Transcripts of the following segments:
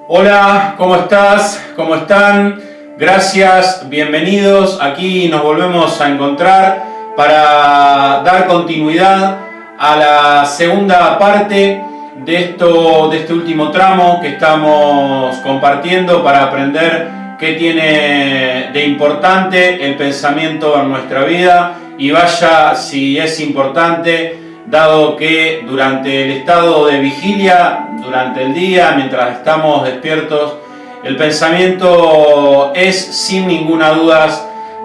Hola, ¿cómo estás? ¿Cómo están? Gracias, bienvenidos. Aquí nos volvemos a encontrar para dar continuidad a la segunda parte de este último tramo que estamos compartiendo para aprender qué tiene de importante el pensamiento en nuestra vida. Y vaya si es importante, dado que durante el estado de vigilia, durante el día, mientras estamos despiertos, el pensamiento es sin ninguna duda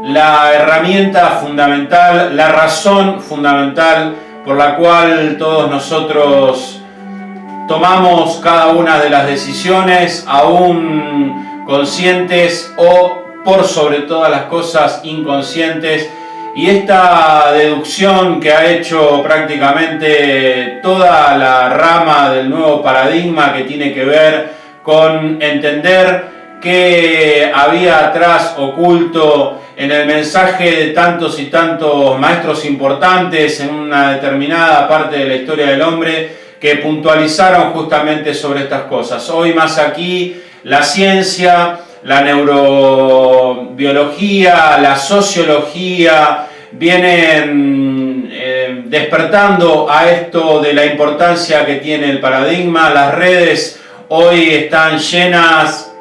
la herramienta fundamental, la razón fundamental por la cual todos nosotros tomamos cada una de las decisiones, aún conscientes o por sobre todas las cosas inconscientes. Y esta deducción que ha hecho prácticamente toda la rama del nuevo paradigma, que tiene que ver con entender qué había atrás oculto en el mensaje de tantos y tantos maestros importantes en una determinada parte de la historia del hombre, que puntualizaron justamente sobre estas cosas. Hoy más aquí, la ciencia, la neurobiología, la sociología, vienen despertando a esto de la importancia que tiene el paradigma. Las redes hoy están llenas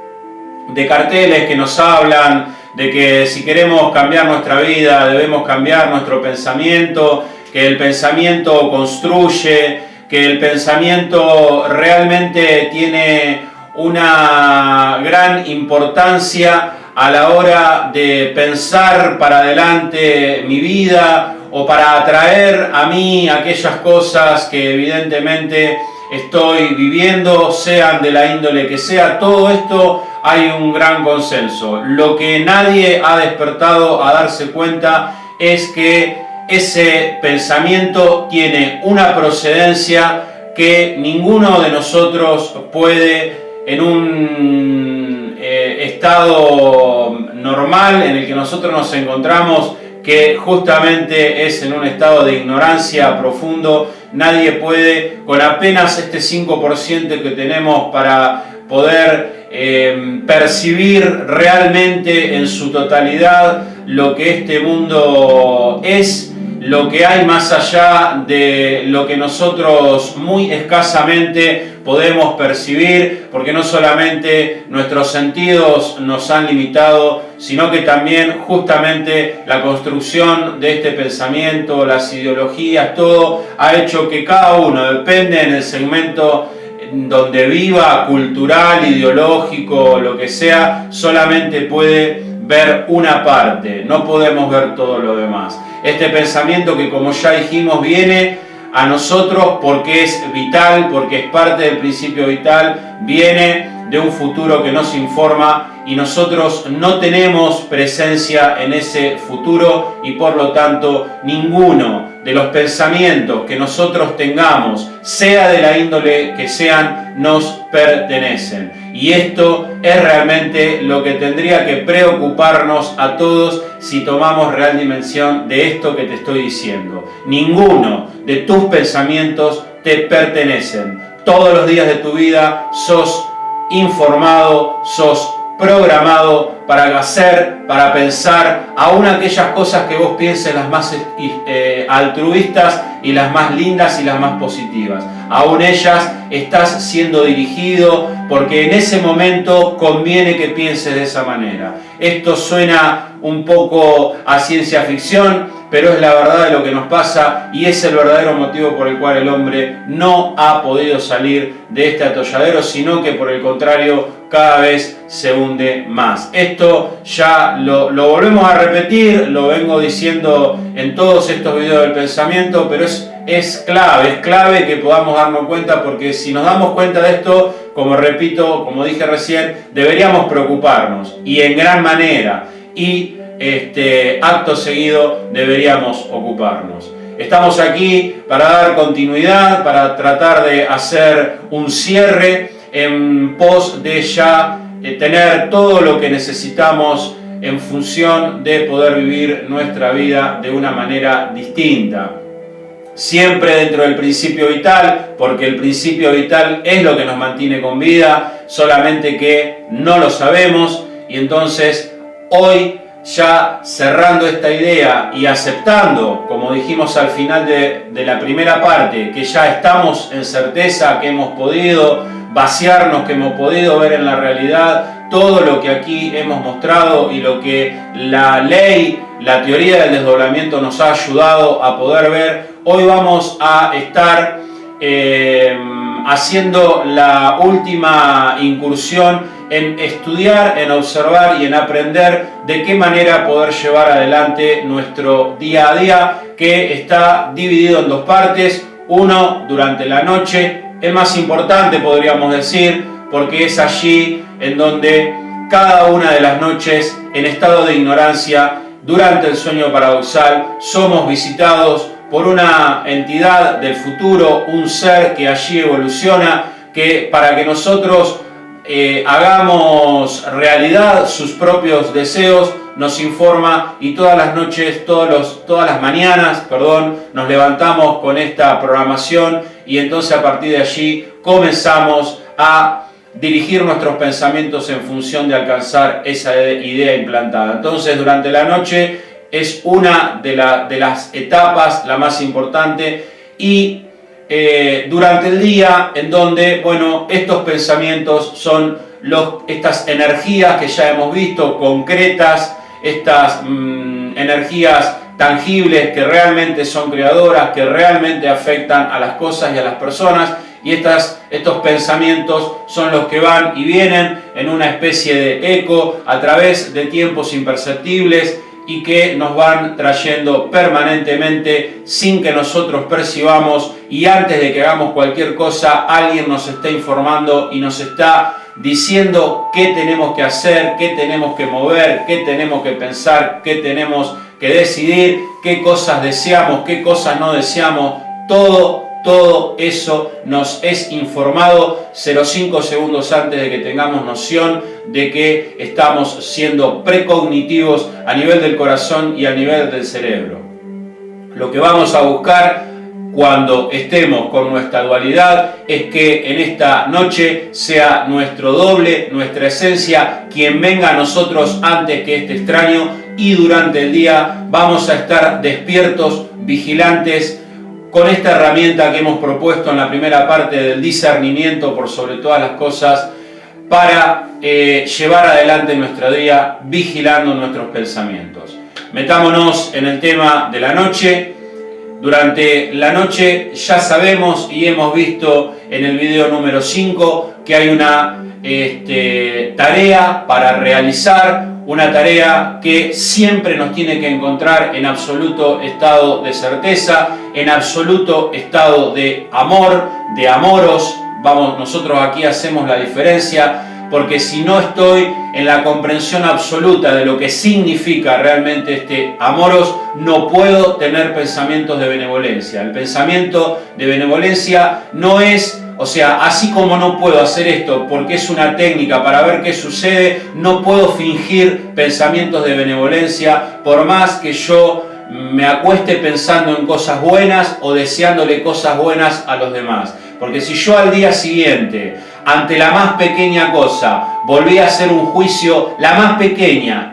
de carteles que nos hablan de que si queremos cambiar nuestra vida debemos cambiar nuestro pensamiento, que el pensamiento construye, que el pensamiento realmente tiene una gran importancia a la hora de pensar para adelante mi vida o para atraer a mí aquellas cosas que evidentemente estoy viviendo, sean de la índole que sea. Todo esto hay un gran consenso. Lo que nadie ha despertado a darse cuenta es que ese pensamiento tiene una procedencia que ninguno de nosotros puede, en un estado normal en el que nosotros nos encontramos, que justamente es en un estado de ignorancia profundo, nadie puede, con apenas este 5% que tenemos para poder percibir realmente en su totalidad lo que este mundo es, lo que hay más allá de lo que nosotros muy escasamente podemos percibir, porque no solamente nuestros sentidos nos han limitado, sino que también justamente la construcción de este pensamiento, las ideologías, todo ha hecho que cada uno, depende en el segmento donde viva, cultural, ideológico, lo que sea, solamente puede ver una parte, no podemos ver todo lo demás. Este pensamiento que, como ya dijimos, viene a nosotros porque es vital, porque es parte del principio vital, viene de un futuro que nos informa y nosotros no tenemos presencia en ese futuro y por lo tanto ninguno de los pensamientos que nosotros tengamos, sea de la índole que sean, nos pertenecen. Y esto es realmente lo que tendría que preocuparnos a todos si tomamos real dimensión de esto que te estoy diciendo. Ninguno de tus pensamientos te pertenecen. Todos los días de tu vida sos informado, sos programado para hacer, para pensar, aún aquellas cosas que vos pienses las más altruistas y las más lindas y las más positivas. Aún ellas estás siendo dirigido porque en ese momento conviene que pienses de esa manera. Esto suena un poco a ciencia ficción, pero es la verdad de lo que nos pasa y es el verdadero motivo por el cual el hombre no ha podido salir de este atolladero, sino que por el contrario cada vez se hunde más. Esto ya lo volvemos a repetir, lo vengo diciendo en todos estos videos del pensamiento, pero es clave que podamos darnos cuenta, porque si nos damos cuenta de esto, como repito, como dije recién, deberíamos preocuparnos y en gran manera, y acto seguido deberíamos ocuparnos. Estamos aquí para dar continuidad, para tratar de hacer un cierre en pos de ya tener todo lo que necesitamos en función de poder vivir nuestra vida de una manera distinta. siempre dentro del principio vital, porque el principio vital es lo que nos mantiene con vida, solamente que no lo sabemos. Y entonces hoy, ya cerrando esta idea y aceptando, como dijimos al final de la primera parte, que ya estamos en certeza, que hemos podido vaciarnos, que hemos podido ver en la realidad todo lo que aquí hemos mostrado y lo que la ley, la teoría del desdoblamiento nos ha ayudado a poder ver, hoy vamos a estar haciendo la última incursión en estudiar, en observar y en aprender de qué manera poder llevar adelante nuestro día a día, que está dividido en dos partes. Uno, durante la noche, el más importante podríamos decir, porque es allí en donde cada una de las noches, en estado de ignorancia, durante el sueño paradoxal, somos visitados por una entidad del futuro, un ser que allí evoluciona, que para que nosotros hagamos realidad sus propios deseos, nos informa, y todas las noches, todas las mañanas, nos levantamos con esta programación, y entonces a partir de allí comenzamos a dirigir nuestros pensamientos en función de alcanzar esa idea implantada. Entonces, durante la noche es una de las etapas, la más importante, y durante el día, en donde, estos pensamientos son estas energías que ya hemos visto, concretas, estas energías tangibles que realmente son creadoras, que realmente afectan a las cosas y a las personas, y estos pensamientos son los que van y vienen en una especie de eco a través de tiempos imperceptibles, y que nos van trayendo permanentemente sin que nosotros percibamos, y antes de que hagamos cualquier cosa, alguien nos está informando y nos está diciendo qué tenemos que hacer, qué tenemos que mover, qué tenemos que pensar, qué tenemos que decidir, qué cosas deseamos, qué cosas no deseamos. Todo eso nos es informado 0,5 segundos antes de que tengamos noción de que estamos siendo precognitivos a nivel del corazón y a nivel del cerebro. Lo que vamos a buscar cuando estemos con nuestra dualidad es que en esta noche sea nuestro doble, nuestra esencia, quien venga a nosotros antes que este extraño, y durante el día vamos a estar despiertos, vigilantes, con esta herramienta que hemos propuesto en la primera parte del discernimiento por sobre todas las cosas, para llevar adelante nuestro día vigilando nuestros pensamientos. Metámonos en el tema de la noche. Durante la noche ya sabemos y hemos visto en el video número 5 que hay una tarea para realizar, una tarea que siempre nos tiene que encontrar en absoluto estado de certeza, en absoluto estado de amor, de amoros. Nosotros aquí hacemos la diferencia, porque si no estoy en la comprensión absoluta de lo que significa realmente este amoros, no puedo tener pensamientos de benevolencia. El pensamiento de benevolencia no es, así como no puedo hacer esto porque es una técnica para ver qué sucede, no puedo fingir pensamientos de benevolencia, por más que yo me acueste pensando en cosas buenas o deseándole cosas buenas a los demás. Porque si yo al día siguiente, ante la más pequeña cosa, volví a hacer un juicio, la más pequeña,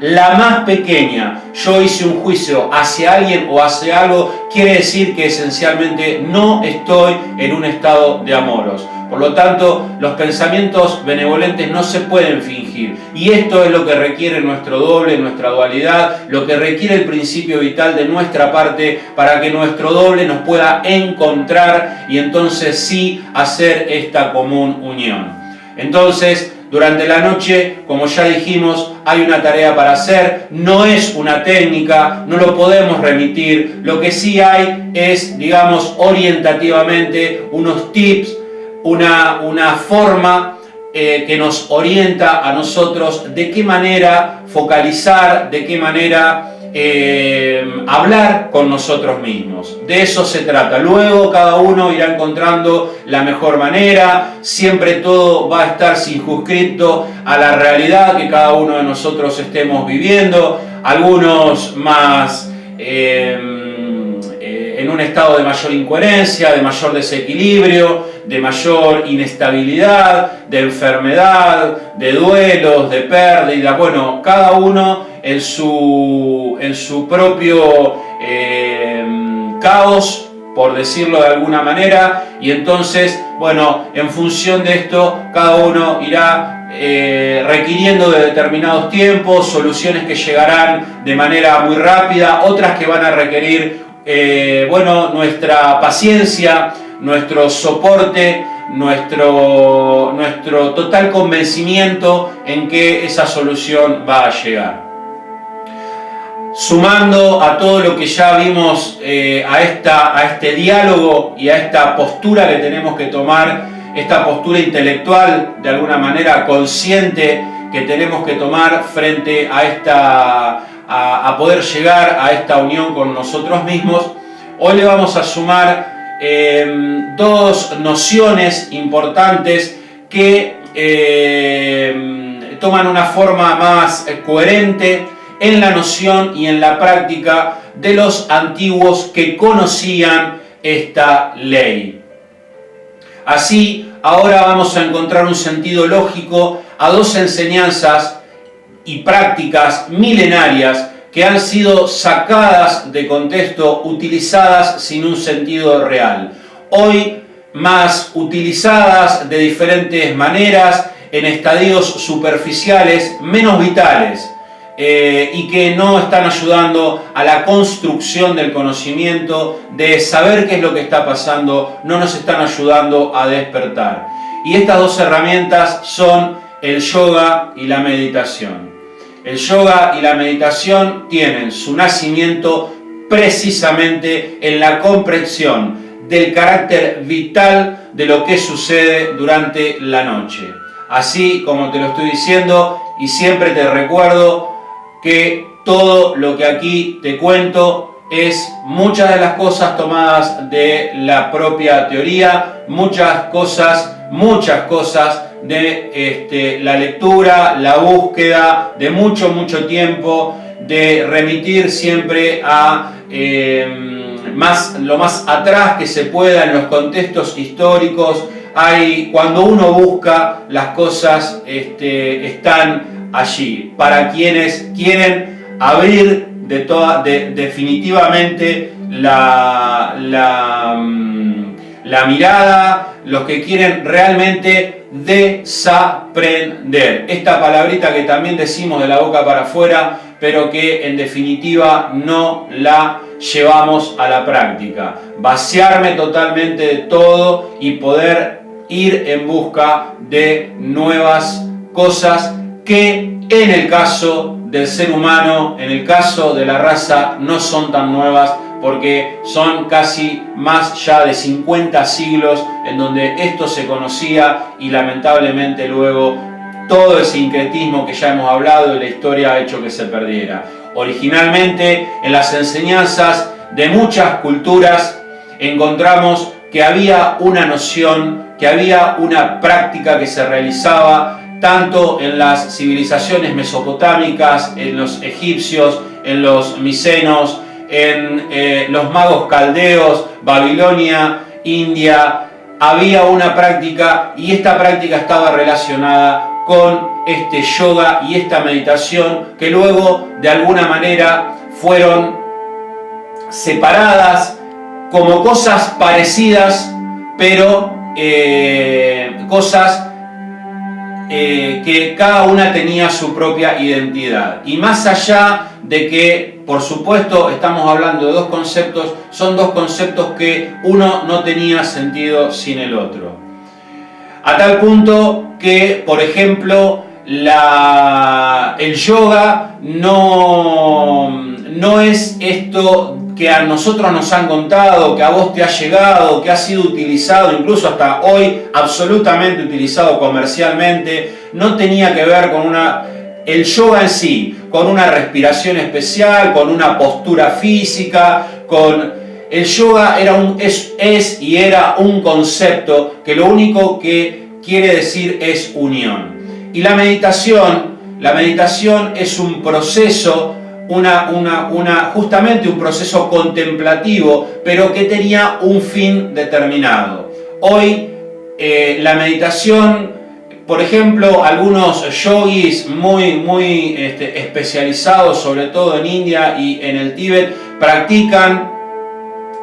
yo hice un juicio hacia alguien o hacia algo, quiere decir que esencialmente no estoy en un estado de amoros. Por lo tanto, los pensamientos benevolentes no se pueden fingir. Y esto es lo que requiere nuestro doble, nuestra dualidad, lo que requiere el principio vital de nuestra parte para que nuestro doble nos pueda encontrar y entonces sí hacer esta común unión. Entonces, durante la noche, como ya dijimos, hay una tarea para hacer, no es una técnica, no lo podemos remitir, lo que sí hay es, orientativamente, unos tips, una forma que nos orienta a nosotros de qué manera focalizar, de qué manera hablar con nosotros mismos. De eso se trata. Luego cada uno irá encontrando la mejor manera, siempre todo va a estar circunscrito a la realidad que cada uno de nosotros estemos viviendo, algunos más en en un estado de mayor incoherencia, de mayor desequilibrio, de mayor inestabilidad, de enfermedad, de duelos, de pérdida. Bueno, cada uno en su propio caos, por decirlo de alguna manera, y entonces, bueno, en función de esto, cada uno irá requiriendo de determinados tiempos, soluciones que llegarán de manera muy rápida, otras que van a requerir, bueno, nuestra paciencia, nuestro soporte, nuestro total convencimiento en que esa solución va a llegar. Sumando a todo lo que ya vimos, a este diálogo y a esta postura que tenemos que tomar, esta postura intelectual, de alguna manera consciente, que tenemos que tomar frente a a poder llegar a esta unión con nosotros mismos, hoy le vamos a sumar dos nociones importantes que toman una forma más coherente en la noción y en la práctica de los antiguos que conocían esta ley. Así, ahora vamos a encontrar un sentido lógico a dos enseñanzas y prácticas milenarias que han sido sacadas de contexto, utilizadas sin un sentido real. Hoy más utilizadas de diferentes maneras, en estadios superficiales, menos vitales, y que no están ayudando a la construcción del conocimiento, de saber qué es lo que está pasando, no nos están ayudando a despertar. Y estas dos herramientas son el yoga y la meditación. El yoga y la meditación tienen su nacimiento precisamente en la comprensión del carácter vital de lo que sucede durante la noche. Así como te lo estoy diciendo, y siempre te recuerdo que todo lo que aquí te cuento es muchas de las cosas tomadas de la propia teoría, muchas cosas de la lectura, la búsqueda, de mucho tiempo, de remitir siempre a lo más atrás que se pueda en los contextos históricos. Cuando uno busca, las cosas están allí, para quienes quieren abrir definitivamente la mirada, los que quieren realmente desaprender. Esta palabrita que también decimos de la boca para afuera, pero que en definitiva no la llevamos a la práctica. Vaciarme totalmente de todo y poder ir en busca de nuevas cosas que en el caso del ser humano, en el caso de la raza, no son tan nuevas, porque son casi más ya de 50 siglos en donde esto se conocía, y lamentablemente luego todo el sincretismo que ya hemos hablado de la historia ha hecho que se perdiera. Originalmente, en las enseñanzas de muchas culturas encontramos que había una noción, que había una práctica que se realizaba tanto en las civilizaciones mesopotámicas, en los egipcios, en los micenos, en los magos caldeos, Babilonia, India. Había una práctica, y esta práctica estaba relacionada con este yoga y esta meditación, que luego de alguna manera fueron separadas como cosas parecidas, pero cosas que cada una tenía su propia identidad. Y más allá de que, por supuesto, estamos hablando de dos conceptos, son dos conceptos que uno no tenía sentido sin el otro. A tal punto que, por ejemplo, el yoga no es esto que a nosotros nos han contado, que a vos te ha llegado, que ha sido utilizado, incluso hasta hoy absolutamente utilizado comercialmente. No tenía que ver con el yoga en sí, con una respiración especial, con una postura física, el yoga era un concepto que lo único que quiere decir es unión. Y la meditación es un proceso justamente un proceso contemplativo, pero que tenía un fin determinado. Hoy la meditación, por ejemplo, algunos yogis muy especializados, sobre todo en India y en el Tíbet, practican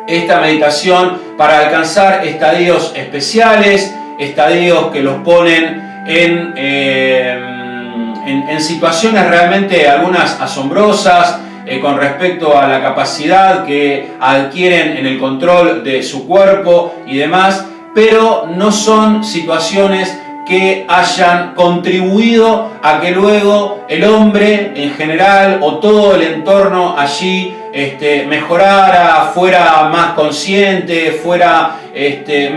esta meditación para alcanzar estadios especiales, estadios que los ponen en situaciones realmente algunas asombrosas con respecto a la capacidad que adquieren en el control de su cuerpo y demás, pero no son situaciones que hayan contribuido a que luego el hombre en general o todo el entorno allí mejorara, fuera más consciente, fuera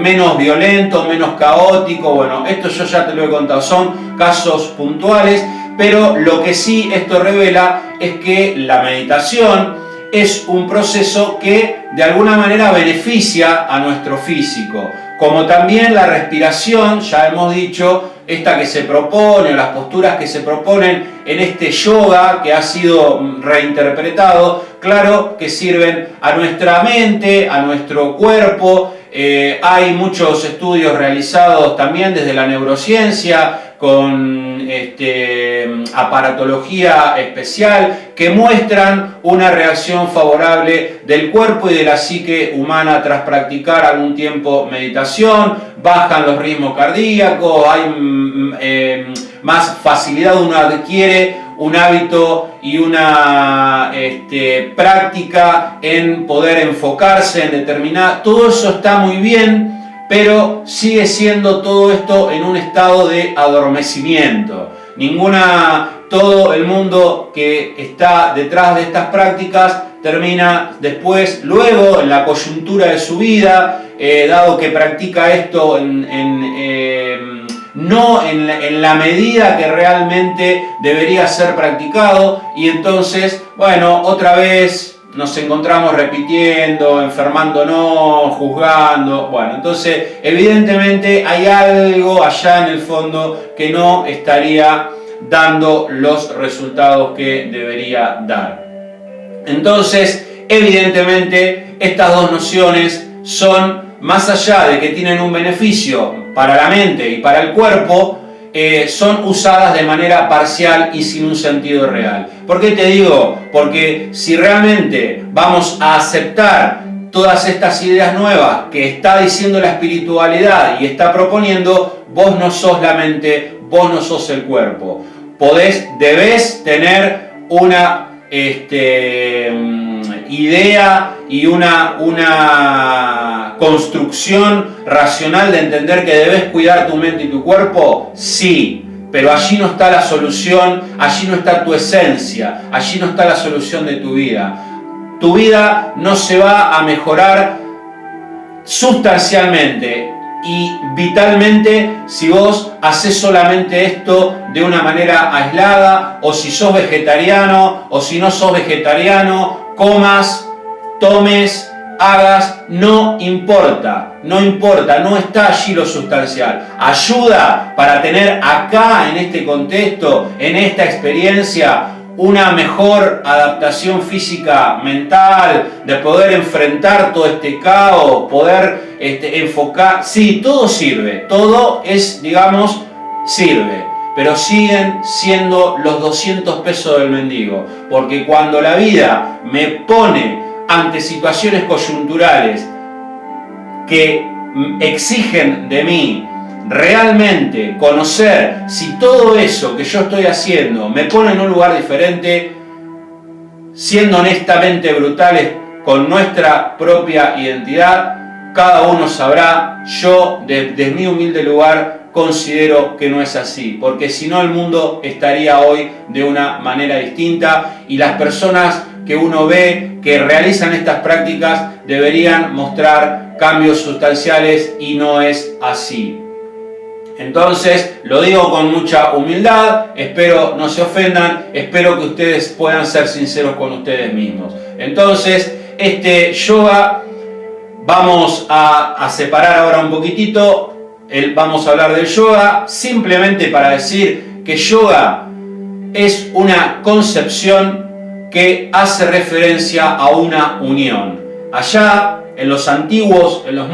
menos violento, menos caótico. Bueno, esto yo ya te lo he contado, son casos puntuales, pero lo que sí esto revela es que la meditación es un proceso que de alguna manera beneficia a nuestro físico, como también la respiración, ya hemos dicho, esta que se propone, las posturas que se proponen en este yoga que ha sido reinterpretado, claro que sirven a nuestra mente, a nuestro cuerpo. Hay muchos estudios realizados también desde la neurociencia con aparatología especial que muestran una reacción favorable del cuerpo y de la psique humana tras practicar algún tiempo meditación. Bajan los ritmos cardíacos, hay más facilidad, uno adquiere un hábito y una práctica en poder enfocarse en determinada. Todo eso está muy bien, pero sigue siendo todo esto en un estado de adormecimiento. Todo el mundo que está detrás de estas prácticas termina después, luego, en la coyuntura de su vida, dado que practica esto no en la medida que realmente debería ser practicado, y entonces, bueno, otra vez nos encontramos repitiendo, enfermándonos, juzgando. Bueno, entonces evidentemente hay algo allá en el fondo que no estaría dando los resultados que debería dar. Entonces, evidentemente, estas dos nociones son, más allá de que tienen un beneficio para la mente y para el cuerpo, son usadas de manera parcial y sin un sentido real. ¿Por qué te digo? Porque si realmente vamos a aceptar todas estas ideas nuevas que está diciendo la espiritualidad y está proponiendo, vos no sos la mente, vos no sos el cuerpo. Debés tener una idea y una construcción racional de entender que debes cuidar tu mente y tu cuerpo, sí, pero allí no está la solución, allí no está tu esencia, allí no está la solución de tu vida. Tu vida no se va a mejorar sustancialmente y vitalmente si vos haces solamente esto de una manera aislada, o si sos vegetariano, o si no sos vegetariano, comas, tomes, hagas, no importa, no está allí lo sustancial. Ayuda para tener acá, en este contexto, en esta experiencia, una mejor adaptación física, mental, de poder enfrentar todo este caos, poder enfocar. Sí, todo sirve, todo es, digamos, sirve, pero siguen siendo los 200 pesos del mendigo, porque cuando la vida me pone ante situaciones coyunturales que exigen de mí realmente conocer si todo eso que yo estoy haciendo me pone en un lugar diferente, siendo honestamente brutales con nuestra propia identidad, cada uno sabrá. Yo, desde mi humilde lugar, considero que no es así, porque si no el mundo estaría hoy de una manera distinta, y las personas que uno ve que realizan estas prácticas deberían mostrar cambios sustanciales, y no es así. Entonces, lo digo con mucha humildad, espero no se ofendan, espero que ustedes puedan ser sinceros con ustedes mismos. Entonces, este yoga, vamos a separar ahora un poquitito, vamos a hablar del yoga, simplemente para decir que yoga es una concepción que hace referencia a una unión. Allá, en los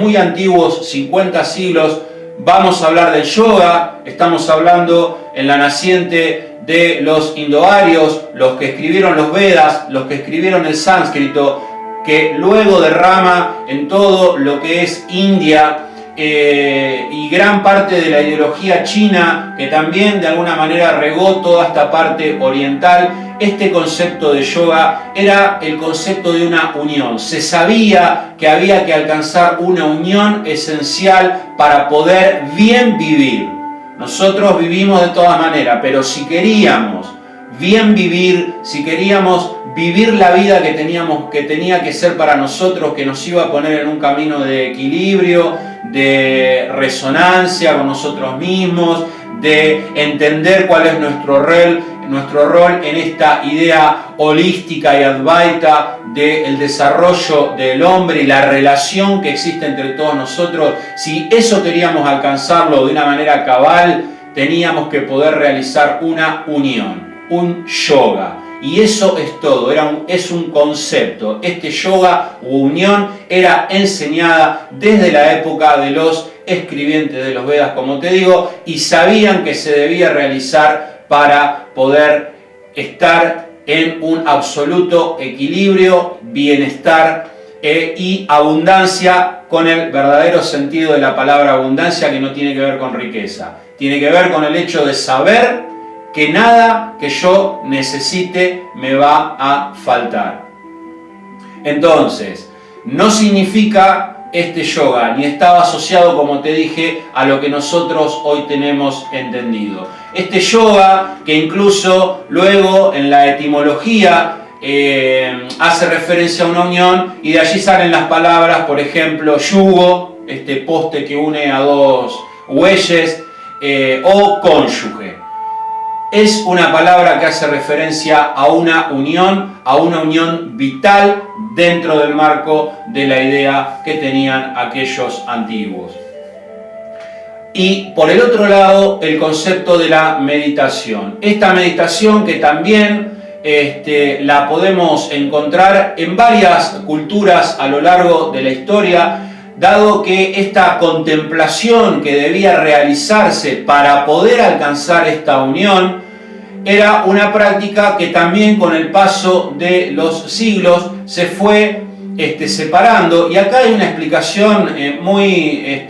muy antiguos 50 siglos, vamos a hablar del yoga, estamos hablando en la naciente de los indoarios, los que escribieron los Vedas, los que escribieron el sánscrito, que luego derrama en todo lo que es India y gran parte de la ideología china, que también de alguna manera regó toda esta parte oriental. Este concepto de yoga era el concepto de una unión. Se sabía que había que alcanzar una unión esencial para poder bien vivir. Nosotros vivimos de todas maneras, pero si queríamos bien vivir, si queríamos vivir la vida que tenía que ser para nosotros, que nos iba a poner en un camino de equilibrio, de resonancia con nosotros mismos, de entender cuál es nuestro rol en esta idea holística y advaita del desarrollo del hombre y la relación que existe entre todos nosotros. Si eso queríamos alcanzarlo de una manera cabal, teníamos que poder realizar una unión, un yoga. Y eso es todo, es un concepto. Este yoga u unión era enseñada desde la época de los escribientes de los Vedas, como te digo, y sabían que se debía realizar para poder estar en un absoluto equilibrio, bienestar y abundancia, con el verdadero sentido de la palabra abundancia, que no tiene que ver con riqueza, tiene que ver con el hecho de saber que nada que yo necesite me va a faltar. Entonces, no significa este yoga, ni estaba asociado, como te dije, a lo que nosotros hoy tenemos entendido. Este yoga, que incluso luego en la etimología hace referencia a una unión, y de allí salen las palabras, por ejemplo, yugo, este poste que une a dos bueyes, o cónyuge. Es una palabra que hace referencia a una unión vital dentro del marco de la idea que tenían aquellos antiguos. Y por el otro lado, el concepto de la meditación. Esta meditación que también la podemos encontrar en varias culturas a lo largo de la historia, dado que esta contemplación que debía realizarse para poder alcanzar esta unión era una práctica que también con el paso de los siglos se fue separando, y acá hay una explicación muy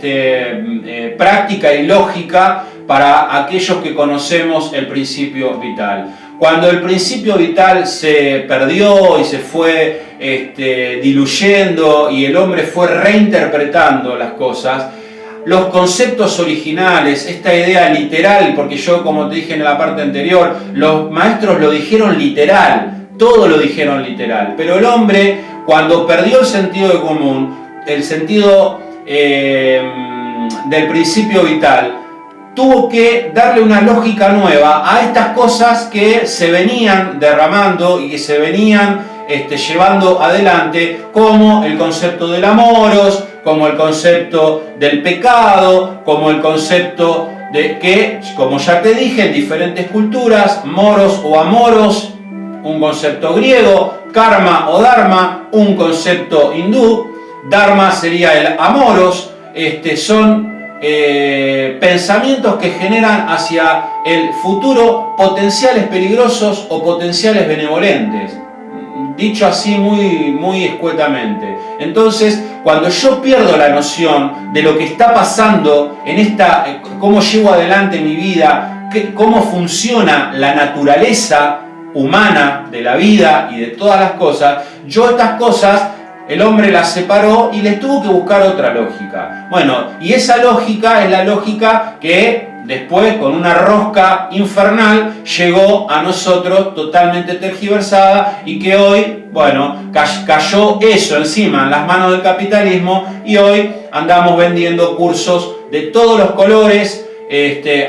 práctica y lógica para aquellos que conocemos el principio vital. Cuando el principio vital se perdió y se fue diluyendo y el hombre fue reinterpretando las cosas, los conceptos originales, esta idea literal, porque yo, como te dije en la parte anterior, los maestros lo dijeron literal, todo lo dijeron literal, pero el hombre, cuando perdió el sentido de común, el sentido del principio vital, tuvo que darle una lógica nueva a estas cosas que se venían derramando y que se venían llevando adelante, como el concepto del amoros, como el concepto del pecado, como el concepto de que, como ya te dije, en diferentes culturas, moros o amoros, un concepto griego, karma o dharma, un concepto hindú, dharma sería el amoros, son pensamientos que generan hacia el futuro potenciales peligrosos o potenciales benevolentes, dicho así muy escuetamente. Entonces, cuando yo pierdo la noción de lo que está pasando en cómo llevo adelante mi vida, cómo funciona la naturaleza humana de la vida y de todas las cosas, estas cosas el hombre las separó y les tuvo que buscar otra lógica. Bueno, y esa lógica es la lógica que después, con una rosca infernal, llegó a nosotros totalmente tergiversada, y que hoy, bueno, cayó eso encima en las manos del capitalismo, y hoy andamos vendiendo cursos de todos los colores,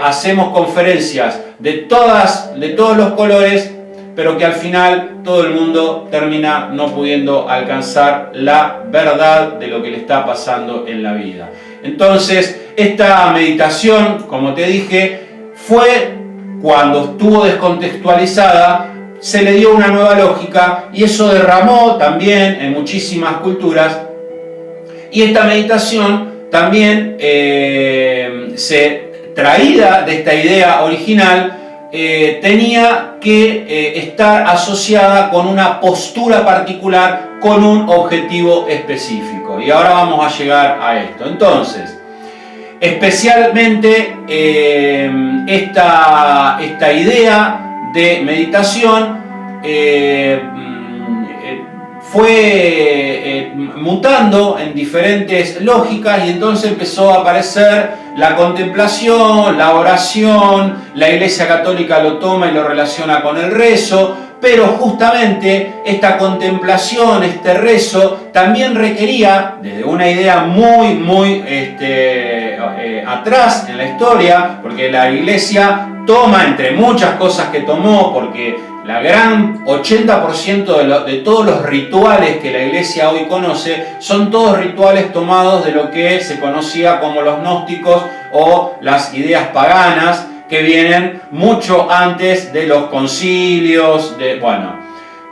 hacemos conferencias de todos los colores, pero que al final todo el mundo termina no pudiendo alcanzar la verdad de lo que le está pasando en la vida. Entonces, esta meditación, como te dije, fue, cuando estuvo descontextualizada, se le dio una nueva lógica y eso derramó también en muchísimas culturas. Y esta meditación también traída de esta idea original, tenía que estar asociada con una postura particular, con un objetivo específico. Y ahora vamos a llegar a esto. Entonces, especialmente esta idea de meditación fue mutando en diferentes lógicas y entonces empezó a aparecer la contemplación, la oración. La Iglesia Católica lo toma y lo relaciona con el rezo, pero justamente esta contemplación, este rezo, también requería, desde una idea muy atrás en la historia, porque la Iglesia toma, entre muchas cosas que tomó, porque la gran 80% de todos los rituales que la Iglesia hoy conoce son todos rituales tomados de lo que se conocía como los gnósticos o las ideas paganas, que vienen mucho antes de los concilios.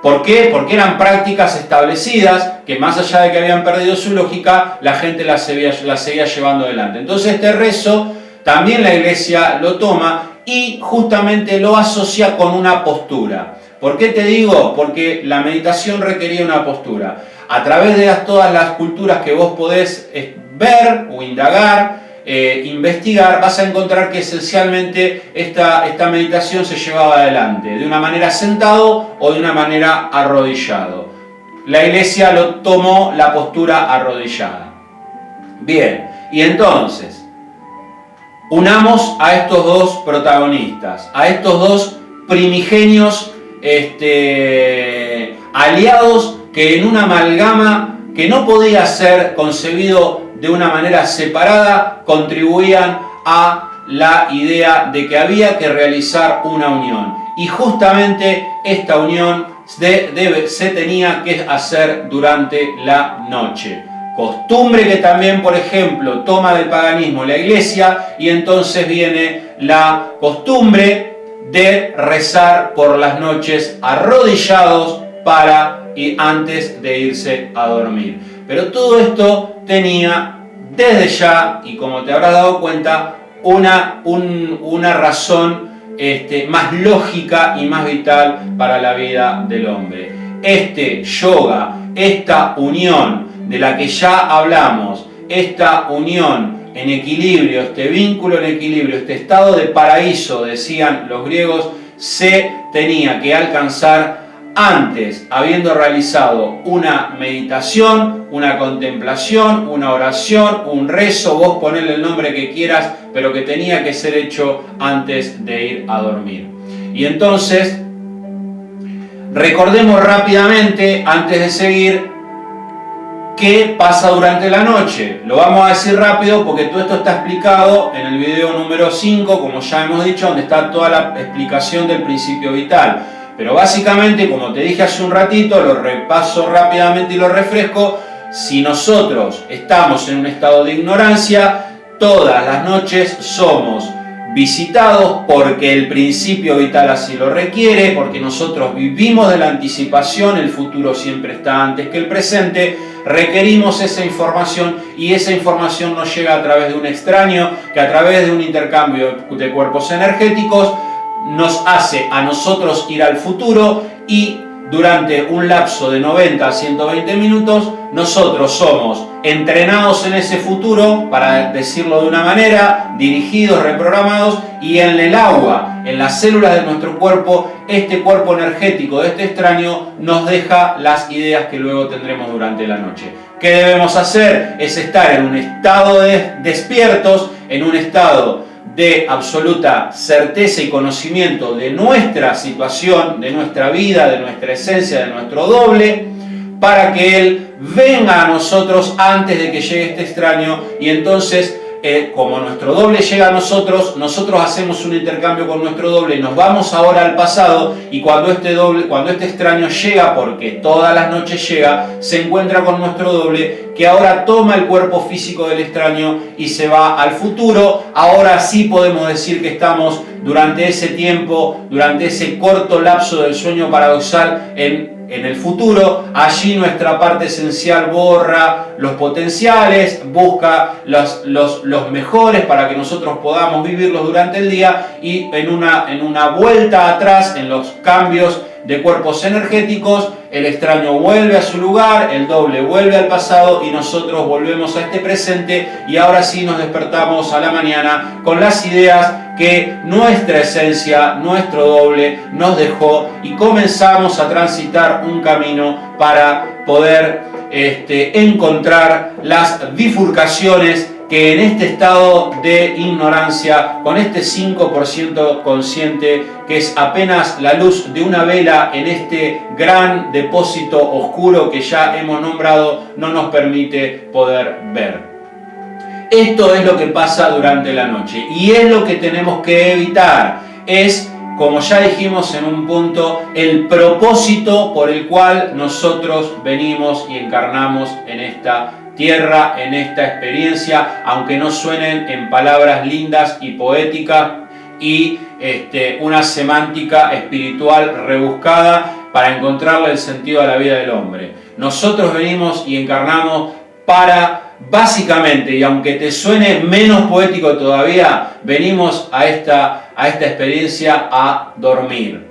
¿Por qué? Porque eran prácticas establecidas que, más allá de que habían perdido su lógica, la gente las seguía llevando adelante. Entonces este rezo también la Iglesia lo toma y justamente lo asocia con una postura. ¿Por qué te digo? Porque la meditación requería una postura. A través de todas las culturas que vos podés ver o indagar, investigar, vas a encontrar que esencialmente esta meditación se llevaba adelante de una manera sentado o de una manera arrodillado. La Iglesia lo tomó la postura arrodillada. Bien, y entonces unamos a estos dos protagonistas, a estos dos primigenios aliados que en una amalgama que no podía ser concebido de una manera separada, contribuían a la idea de que había que realizar una unión. Y justamente esta unión se tenía que hacer durante la noche. Costumbre que también, por ejemplo, toma del paganismo la Iglesia, y entonces viene la costumbre de rezar por las noches arrodillados antes de irse a dormir. Pero todo esto tenía desde ya, y como te habrás dado cuenta, una razón más lógica y más vital para la vida del hombre. Este yoga, esta unión de la que ya hablamos, esta unión en equilibrio, este vínculo en equilibrio, este estado de paraíso, decían los griegos, se tenía que alcanzar antes, habiendo realizado una meditación, una contemplación, una oración, un rezo, vos ponele el nombre que quieras, pero que tenía que ser hecho antes de ir a dormir. Y entonces, recordemos rápidamente, antes de seguir, ¿qué pasa durante la noche? Lo vamos a decir rápido porque todo esto está explicado en el video número 5, como ya hemos dicho, donde está toda la explicación del principio vital. Pero básicamente, como te dije hace un ratito, lo repaso rápidamente y lo refresco. Si nosotros estamos en un estado de ignorancia, todas las noches somos visitados porque el principio vital así lo requiere, porque nosotros vivimos de la anticipación, el futuro siempre está antes que el presente, requerimos esa información y esa información nos llega a través de un extraño que a través de un intercambio de cuerpos energéticos nos hace a nosotros ir al futuro y durante un lapso de 90 a 120 minutos nosotros somos entrenados en ese futuro, para decirlo de una manera, dirigidos, reprogramados, y en el agua, en las células de nuestro cuerpo, este cuerpo energético de este extraño nos deja las ideas que luego tendremos durante la noche. ¿Qué debemos hacer? Es estar en un estado de despiertos, en un estado de absoluta certeza y conocimiento de nuestra situación, de nuestra vida, de nuestra esencia, de nuestro doble, para que Él venga a nosotros antes de que llegue este extraño y entonces como nuestro doble llega a nosotros, nosotros hacemos un intercambio con nuestro doble, nos vamos ahora al pasado y cuando este extraño llega, porque todas las noches llega, se encuentra con nuestro doble que ahora toma el cuerpo físico del extraño y se va al futuro. Ahora sí podemos decir que estamos durante ese tiempo, durante ese corto lapso del sueño paradoxal en el futuro. Allí nuestra parte esencial borra los potenciales, busca los mejores para que nosotros podamos vivirlos durante el día, y en una vuelta atrás, en los cambios de cuerpos energéticos, el extraño vuelve a su lugar, el doble vuelve al pasado y nosotros volvemos a este presente, y ahora sí nos despertamos a la mañana con las ideas que nuestra esencia, nuestro doble nos dejó, y comenzamos a transitar un camino para poder encontrar las bifurcaciones que en este estado de ignorancia, con este 5% consciente, que es apenas la luz de una vela en este gran depósito oscuro que ya hemos nombrado, no nos permite poder ver. Esto es lo que pasa durante la noche y es lo que tenemos que evitar. Es, como ya dijimos en un punto, el propósito por el cual nosotros venimos y encarnamos en esta tierra, en esta experiencia, aunque no suenen en palabras lindas y poéticas y una semántica espiritual rebuscada para encontrarle el sentido a la vida del hombre. Nosotros venimos y encarnamos para, básicamente, y aunque te suene menos poético todavía, venimos a esta experiencia a dormir,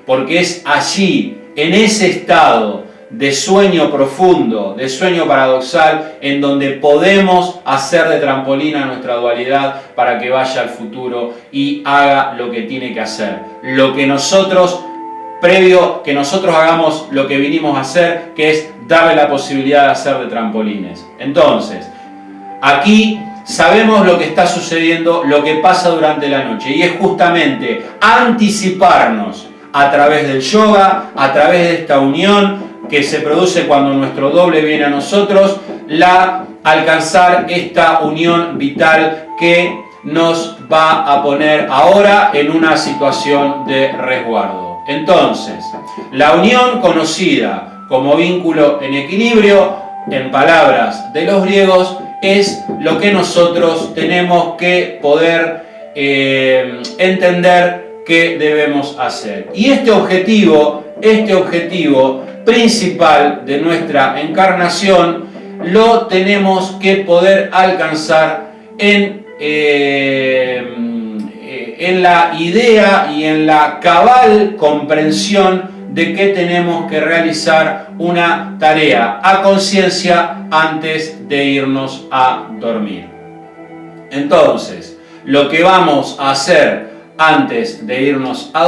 porque es allí, en ese estado de sueño profundo, de sueño paradoxal, en donde podemos hacer de trampolín a nuestra dualidad para que vaya al futuro y haga lo que tiene que hacer. Lo que nosotros, previo que nosotros hagamos lo que vinimos a hacer, que es darle la posibilidad de hacer de trampolines. Entonces, aquí sabemos lo que está sucediendo, lo que pasa durante la noche, y es justamente anticiparnos a través del yoga, a través de esta unión que se produce cuando nuestro doble viene a nosotros, alcanzar esta unión vital que nos va a poner ahora en una situación de resguardo. Entonces, la unión conocida como vínculo en equilibrio, en palabras de los griegos, es lo que nosotros tenemos que poder entender que debemos hacer. Y este objetivo principal de nuestra encarnación lo tenemos que poder alcanzar en la idea y en la cabal comprensión de que tenemos que realizar una tarea a conciencia antes de irnos a dormir. Entonces, lo que vamos a hacer antes de irnos a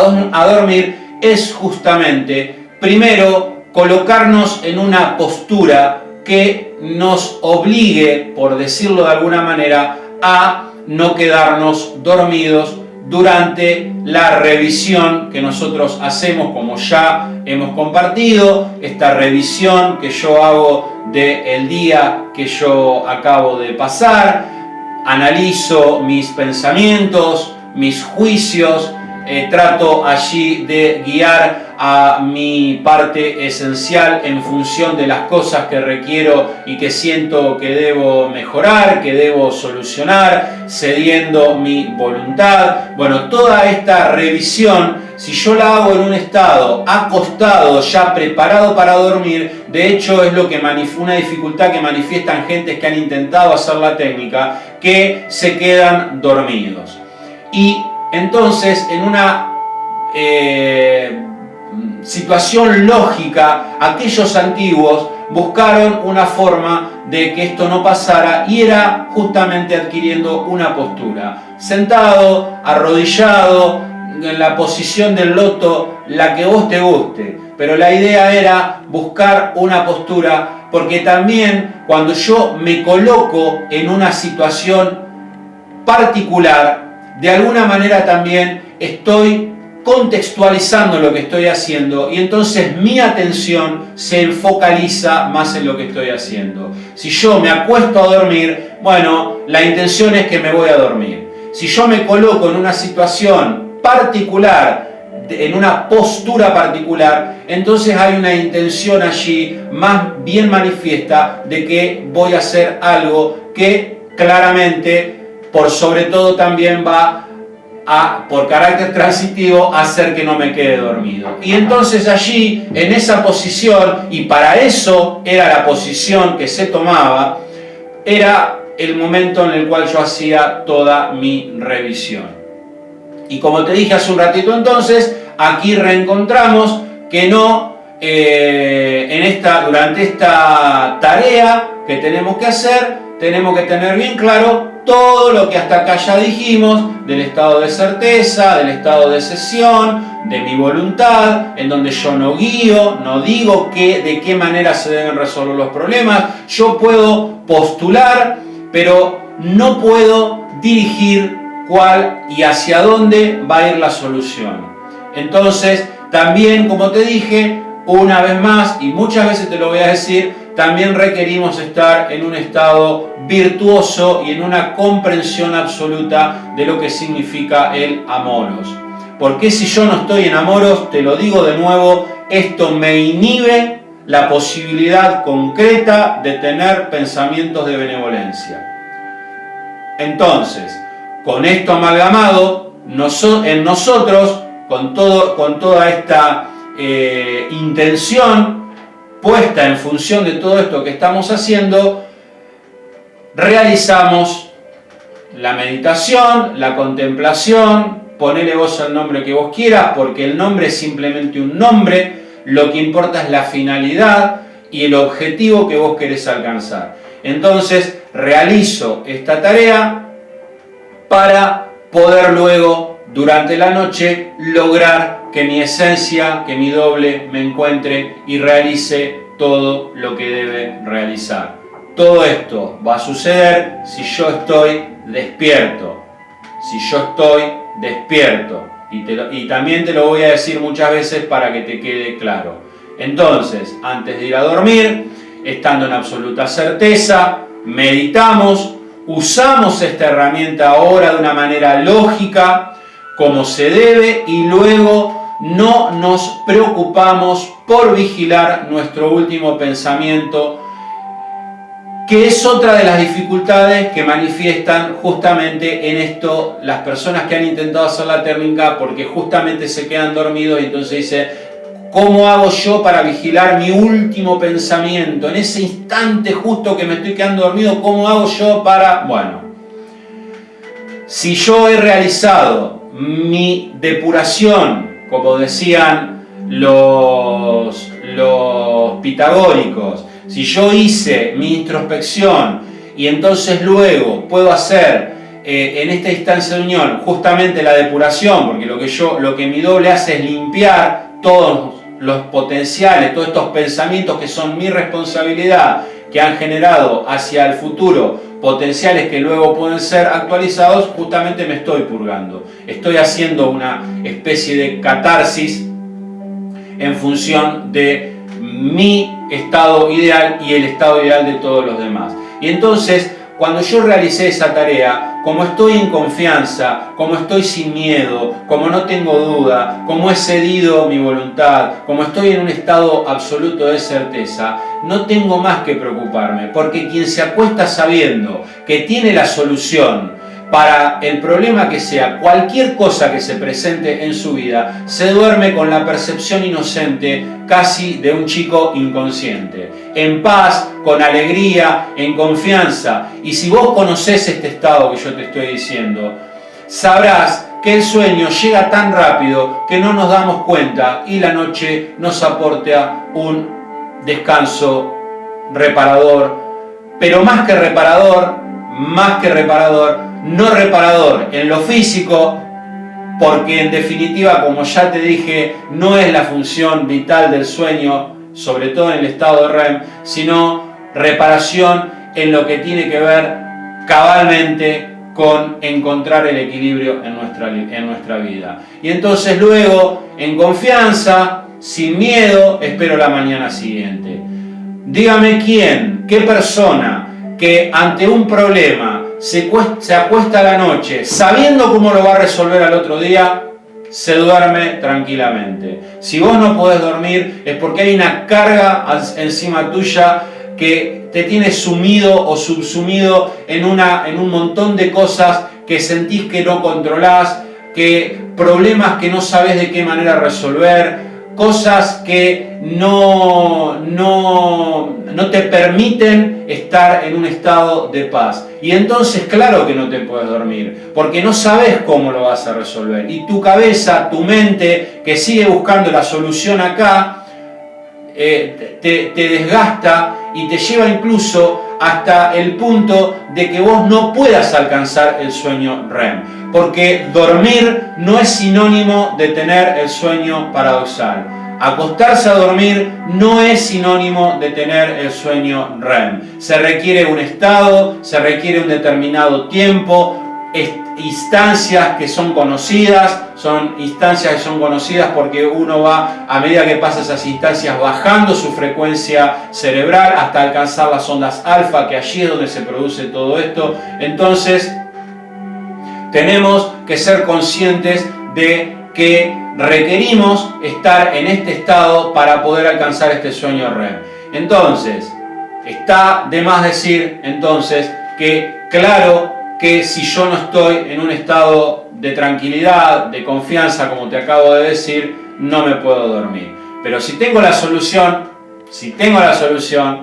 dormir es justamente, primero, colocarnos en una postura que nos obligue, por decirlo de alguna manera, a no quedarnos dormidos durante la revisión que nosotros hacemos, como ya hemos compartido, esta revisión que yo hago del día que yo acabo de pasar, analizo mis pensamientos, mis juicios, trato allí de guiar a mi parte esencial en función de las cosas que requiero y que siento que debo mejorar, que debo solucionar, cediendo mi voluntad. Bueno, toda esta revisión, si yo la hago en un estado acostado, ya preparado para dormir, de hecho es lo que una dificultad que manifiestan gentes que han intentado hacer la técnica, que se quedan dormidos. Y entonces, en una situación lógica, aquellos antiguos buscaron una forma de que esto no pasara, y era justamente adquiriendo una postura, sentado, arrodillado, en la posición del loto, la que vos te guste, pero la idea era buscar una postura, porque también cuando yo me coloco en una situación particular, de alguna manera también estoy contextualizando lo que estoy haciendo y entonces mi atención se focaliza más en lo que estoy haciendo. Si yo me acuesto a dormir, bueno, la intención es que me voy a dormir. Si yo me coloco en una situación particular, en una postura particular, entonces hay una intención allí más bien manifiesta de que voy a hacer algo que claramente, por sobre todo, también va a, por carácter transitivo, hacer que no me quede dormido. Y entonces allí, en esa posición, y para eso era la posición que se tomaba, era el momento en el cual yo hacía toda mi revisión. Y como te dije hace un ratito entonces, aquí reencontramos que no, durante esta tarea que tenemos que hacer, tenemos que tener bien claro todo lo que hasta acá ya dijimos, del estado de certeza, del estado de cesión, de mi voluntad, en donde yo no guío, no digo de qué manera se deben resolver los problemas. Yo puedo postular, pero no puedo dirigir cuál y hacia dónde va a ir la solución. Entonces, también, como te dije, una vez más, y muchas veces te lo voy a decir, también requerimos estar en un estado virtuoso y en una comprensión absoluta de lo que significa el amoros. Porque si yo no estoy en amoros, te lo digo de nuevo, esto me inhibe la posibilidad concreta de tener pensamientos de benevolencia. Entonces, con esto amalgamado, en nosotros, con toda esta intención puesta en función de todo esto que estamos haciendo, realizamos la meditación, la contemplación, ponele vos el nombre que vos quieras, porque el nombre es simplemente un nombre, lo que importa es la finalidad y el objetivo que vos querés alcanzar. Entonces, realizo esta tarea para poder luego, durante la noche, lograr que mi esencia, que mi doble me encuentre y realice todo lo que debe realizar. Todo esto va a suceder si yo estoy despierto. Si yo estoy despierto. Y también te lo voy a decir muchas veces para que te quede claro. Entonces, antes de ir a dormir, estando en absoluta certeza, meditamos, usamos esta herramienta ahora de una manera lógica, como se debe, y luego no nos preocupamos por vigilar nuestro último pensamiento, que es otra de las dificultades que manifiestan justamente en esto las personas que han intentado hacer la técnica, porque justamente se quedan dormidos y entonces dice, ¿cómo hago yo para vigilar mi último pensamiento? En ese instante justo que me estoy quedando dormido, ¿cómo hago yo para...? Bueno, si yo he realizado mi depuración, como decían los pitagóricos, si yo hice mi introspección y entonces luego puedo hacer en esta instancia de unión justamente la depuración, porque lo que mi doble hace es limpiar todos los potenciales, todos estos pensamientos que son mi responsabilidad, que han generado hacia el futuro potenciales que luego pueden ser actualizados, justamente me estoy purgando. Estoy haciendo una especie de catarsis en función de mi estado ideal y el estado ideal de todos los demás. Y entonces, cuando yo realicé esa tarea, como estoy en confianza, como estoy sin miedo, como no tengo duda, como he cedido mi voluntad, como estoy en un estado absoluto de certeza, no tengo más que preocuparme, porque quien se acuesta sabiendo que tiene la solución para el problema que sea, cualquier cosa que se presente en su vida, se duerme con la percepción inocente casi de un chico inconsciente, en paz, con alegría, en confianza. Y si vos conocés este estado que yo te estoy diciendo, sabrás que el sueño llega tan rápido que no nos damos cuenta y la noche nos aporta un descanso reparador, pero más que reparador, no reparador en lo físico, porque en definitiva, como ya te dije, no es la función vital del sueño, sobre todo en el estado de REM, sino reparación en lo que tiene que ver cabalmente con encontrar el equilibrio en nuestra vida. Y entonces luego, en confianza, sin miedo, espero la mañana siguiente. Dígame quién, qué persona que ante un problema se acuesta a la noche sabiendo cómo lo va a resolver al otro día, se duerme tranquilamente. Si vos no podés dormir es porque hay una carga encima tuya que te tiene sumido o subsumido en un montón de cosas que sentís que no controlás, problemas que no sabés de qué manera resolver, cosas que no te permiten estar en un estado de paz. Y entonces claro que no te puedes dormir, porque no sabes cómo lo vas a resolver. Y tu cabeza, tu mente, que sigue buscando la solución acá, te desgasta y te lleva incluso hasta el punto de que vos no puedas alcanzar el sueño REM. Porque dormir no es sinónimo de tener el sueño paradoxal. Acostarse a dormir no es sinónimo de tener el sueño REM. Se requiere un estado, se requiere un determinado tiempo, instancias que son conocidas, porque uno va, a medida que pasa esas instancias, bajando su frecuencia cerebral hasta alcanzar las ondas alfa, que allí es donde se produce todo esto. Entonces, tenemos que ser conscientes de que requerimos estar en este estado para poder alcanzar este sueño REM. Entonces, está de más decir entonces que claro que si yo no estoy en un estado de tranquilidad, de confianza, como te acabo de decir, no me puedo dormir. Pero si tengo la solución,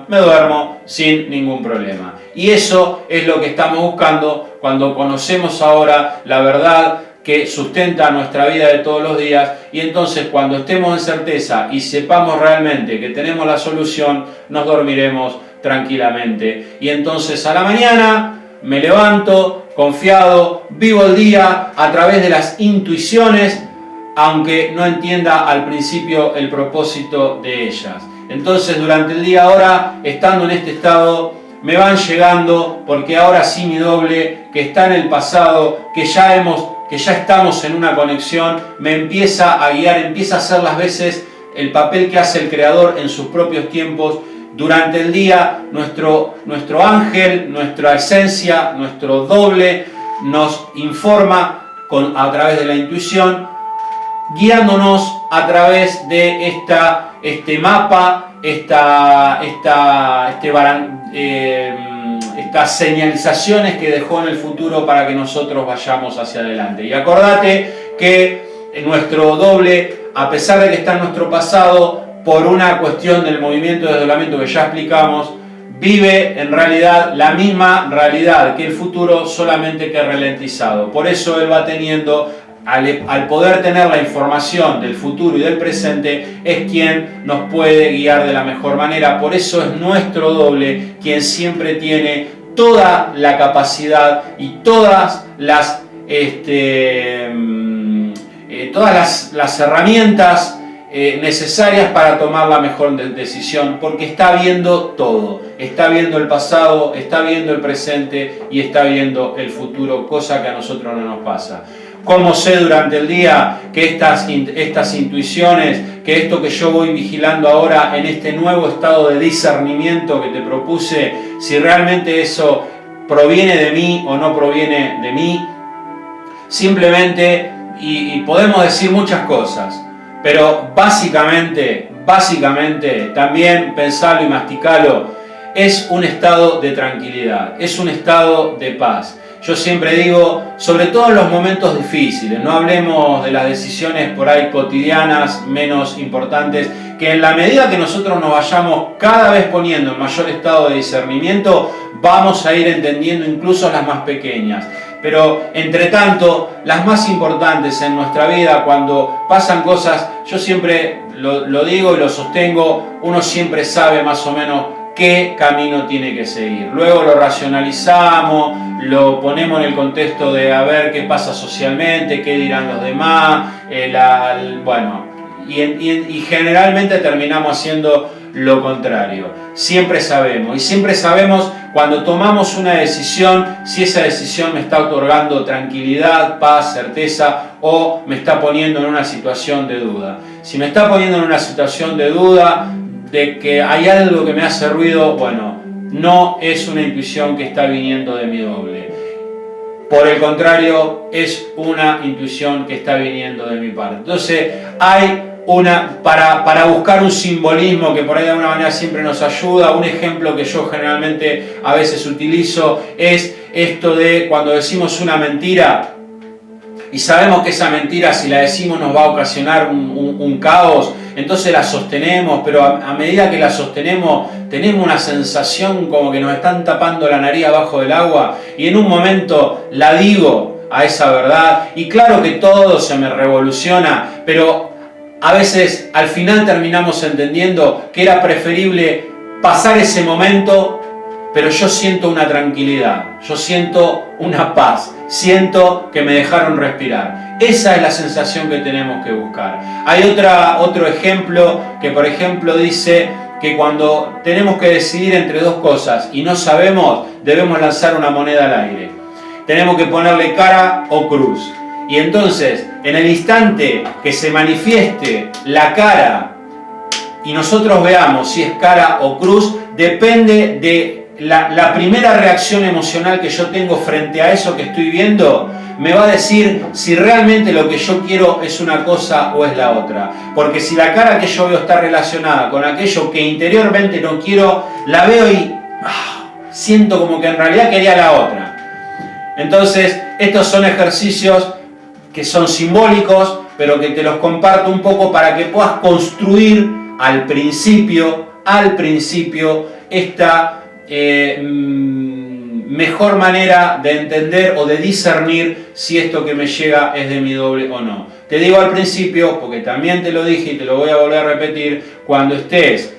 me duermo sin ningún problema. Y eso es lo que estamos buscando cuando conocemos ahora la verdad que sustenta nuestra vida de todos los días, y entonces cuando estemos en certeza y sepamos realmente que tenemos la solución, nos dormiremos tranquilamente. Y entonces a la mañana me levanto confiado, vivo el día a través de las intuiciones, aunque no entienda al principio el propósito de ellas. Entonces durante el día ahora, estando en este estado, me van llegando, porque ahora sí mi doble, que está en el pasado, que ya estamos en una conexión, me empieza a guiar, empieza a hacer las veces el papel que hace el Creador en sus propios tiempos. Durante el día, nuestro ángel, nuestra esencia, nuestro doble, nos informa a través de la intuición, guiándonos a través de este mapa, estas señalizaciones que dejó en el futuro para que nosotros vayamos hacia adelante. Y acordate que nuestro doble, a pesar de que está en nuestro pasado, por una cuestión del movimiento de desdoblamiento que ya explicamos, vive en realidad la misma realidad que el futuro, solamente que ralentizado. Por eso él va teniendo, al poder tener la información del futuro y del presente, es quien nos puede guiar de la mejor manera. Por eso es nuestro doble quien siempre tiene toda la capacidad y todas las herramientas necesarias para tomar la mejor decisión, porque está viendo todo, está viendo el pasado, está viendo el presente y está viendo el futuro, cosa que a nosotros no nos pasa. ¿Cómo sé durante el día que estas intuiciones, que esto que yo voy vigilando ahora en este nuevo estado de discernimiento que te propuse, si realmente eso proviene de mí o no proviene de mí? Simplemente, y podemos decir muchas cosas, pero básicamente, también pensarlo y masticarlo, es un estado de tranquilidad, es un estado de paz. Yo siempre digo, sobre todo en los momentos difíciles, no hablemos de las decisiones por ahí cotidianas, menos importantes, que en la medida que nosotros nos vayamos cada vez poniendo en mayor estado de discernimiento, vamos a ir entendiendo incluso las más pequeñas. Pero, entre tanto, las más importantes en nuestra vida, cuando pasan cosas, yo siempre lo digo y lo sostengo, uno siempre sabe más o menos qué camino tiene que seguir. Luego lo racionalizamos, lo ponemos en el contexto de a ver qué pasa socialmente, qué dirán los demás, y generalmente terminamos haciendo lo contrario. Siempre sabemos, y siempre sabemos cuando tomamos una decisión, si esa decisión me está otorgando tranquilidad, paz, certeza, o me está poniendo en una situación de duda. Si me está poniendo en una situación de duda, de que hay algo que me hace ruido, bueno, no es una intuición que está viniendo de mi doble. Por el contrario, es una intuición que está viniendo de mi parte. Entonces, hay para buscar un simbolismo que por ahí de alguna manera siempre nos ayuda. Un ejemplo que yo generalmente a veces utilizo es esto de cuando decimos una mentira y sabemos que esa mentira, si la decimos, nos va a ocasionar un caos, entonces la sostenemos, pero a medida que la sostenemos tenemos una sensación como que nos están tapando la nariz abajo del agua, y en un momento la digo a esa verdad y claro que todo se me revoluciona, pero a veces al final terminamos entendiendo que era preferible pasar ese momento, pero yo siento una tranquilidad, yo siento una paz, siento que me dejaron respirar. Esa es la sensación que tenemos que buscar. Hay otro ejemplo que, por ejemplo, dice que cuando tenemos que decidir entre dos cosas y no sabemos, debemos lanzar una moneda al aire. Tenemos que ponerle cara o cruz. Y entonces, en el instante que se manifieste la cara y nosotros veamos si es cara o cruz, depende de la primera reacción emocional que yo tengo frente a eso que estoy viendo, me va a decir si realmente lo que yo quiero es una cosa o es la otra. Porque si la cara que yo veo está relacionada con aquello que interiormente no quiero, la veo y siento como que en realidad quería la otra. Entonces, estos son ejercicios que son simbólicos, pero que te los comparto un poco para que puedas construir al principio esta mejor manera de entender o de discernir si esto que me llega es de mi doble o no. Te digo al principio, porque también te lo dije y te lo voy a volver a repetir, cuando estés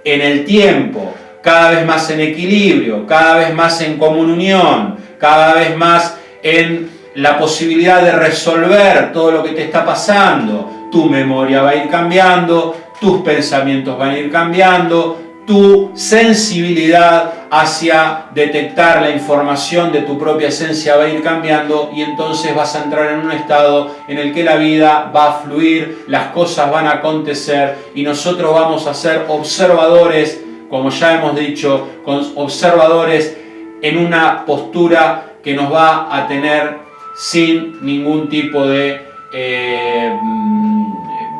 en el tiempo, cada vez más en equilibrio, cada vez más en comunión, cada vez más en la posibilidad de resolver todo lo que te está pasando, tu memoria va a ir cambiando, tus pensamientos van a ir cambiando, tu sensibilidad hacia detectar la información de tu propia esencia va a ir cambiando, y entonces vas a entrar en un estado en el que la vida va a fluir, las cosas van a acontecer y nosotros vamos a ser observadores, como ya hemos dicho, observadores en una postura que nos va a tener sin ningún tipo de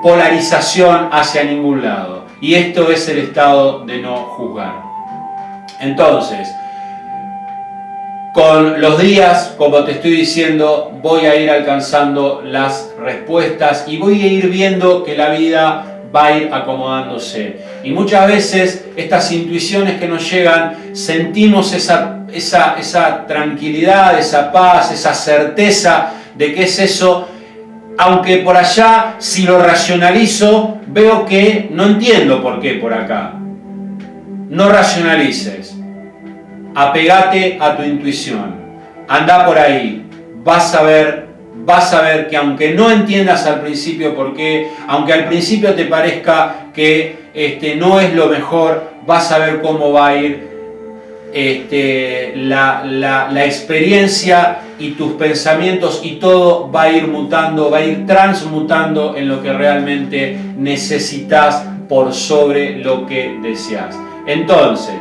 polarización hacia ningún lado. Y esto es el estado de no juzgar. Entonces, con los días, como te estoy diciendo, voy a ir alcanzando las respuestas y voy a ir viendo que la vida va a ir acomodándose. Y muchas veces estas intuiciones que nos llegan, sentimos esa tranquilidad, esa paz, esa certeza de que es eso. Aunque por allá, si lo racionalizo, veo que no entiendo por qué por acá. No racionalices. Apegate a tu intuición. Anda por ahí. Vas a ver que aunque no entiendas al principio por qué, aunque al principio te parezca que no es lo mejor, vas a ver cómo va a ir la experiencia y tus pensamientos, y todo va a ir mutando, va a ir transmutando en lo que realmente necesitas por sobre lo que deseas. Entonces,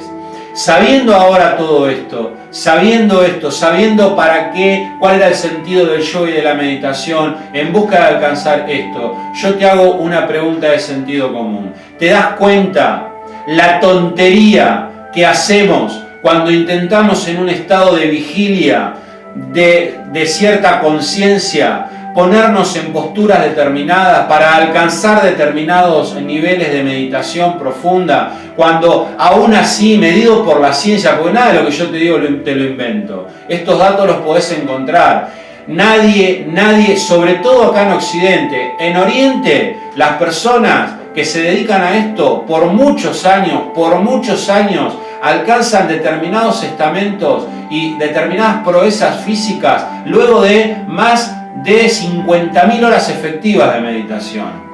sabiendo ahora todo esto, sabiendo para qué, cuál era el sentido del yoga y de la meditación, en busca de alcanzar esto, yo te hago una pregunta de sentido común. ¿Te das cuenta la tontería que hacemos cuando intentamos en un estado de vigilia, de cierta conciencia, ponernos en posturas determinadas para alcanzar determinados niveles de meditación profunda, cuando aún así, medido por la ciencia, porque nada de lo que yo te digo te lo invento, estos datos los podés encontrar, nadie, sobre todo acá en Occidente, en Oriente, las personas que se dedican a esto por muchos años, alcanzan determinados estamentos y determinadas proezas físicas luego de más de 50.000 horas efectivas de meditación.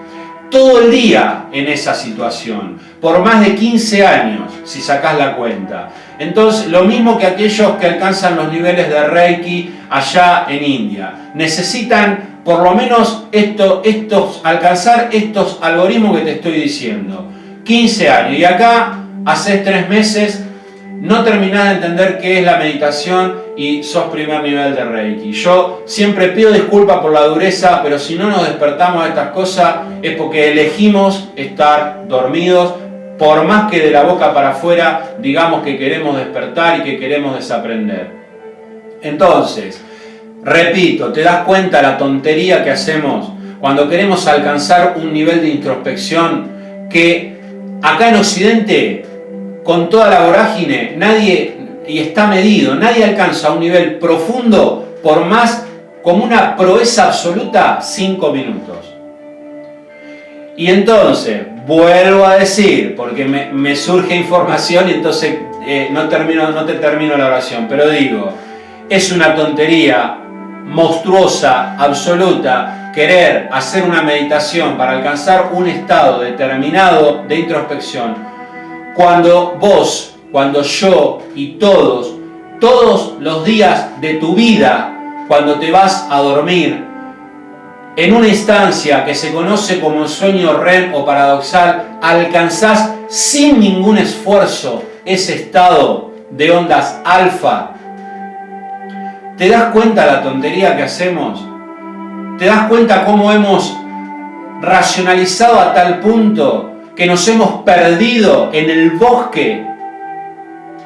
Todo el día en esa situación. por más de 15 años, si sacás la cuenta. Entonces, lo mismo que aquellos que alcanzan los niveles de Reiki allá en India. Necesitan por lo menos alcanzar estos algoritmos que te estoy diciendo. 15 años. Y acá, hace 3 meses, no terminás de entender qué es la meditación y sos primer nivel de Reiki. Yo siempre pido disculpas por la dureza, pero si no nos despertamos de estas cosas es porque elegimos estar dormidos, por más que de la boca para afuera digamos que queremos despertar y que queremos desaprender. Entonces, repito, ¿te das cuenta la tontería que hacemos cuando queremos alcanzar un nivel de introspección que acá en Occidente, con toda la vorágine, y está medido, nadie alcanza un nivel profundo por más como una proeza absoluta 5 minutos? Y entonces, vuelvo a decir, porque me surge información y entonces no te termino la oración, pero digo, es una tontería monstruosa, absoluta, querer hacer una meditación para alcanzar un estado determinado de introspección, cuando vos, cuando yo y todos los días de tu vida, cuando te vas a dormir, en una instancia que se conoce como sueño REM o paradoxal, alcanzás sin ningún esfuerzo ese estado de ondas alfa. ¿Te das cuenta la tontería que hacemos? ¿Te das cuenta cómo hemos racionalizado a tal punto que nos hemos perdido en el bosque?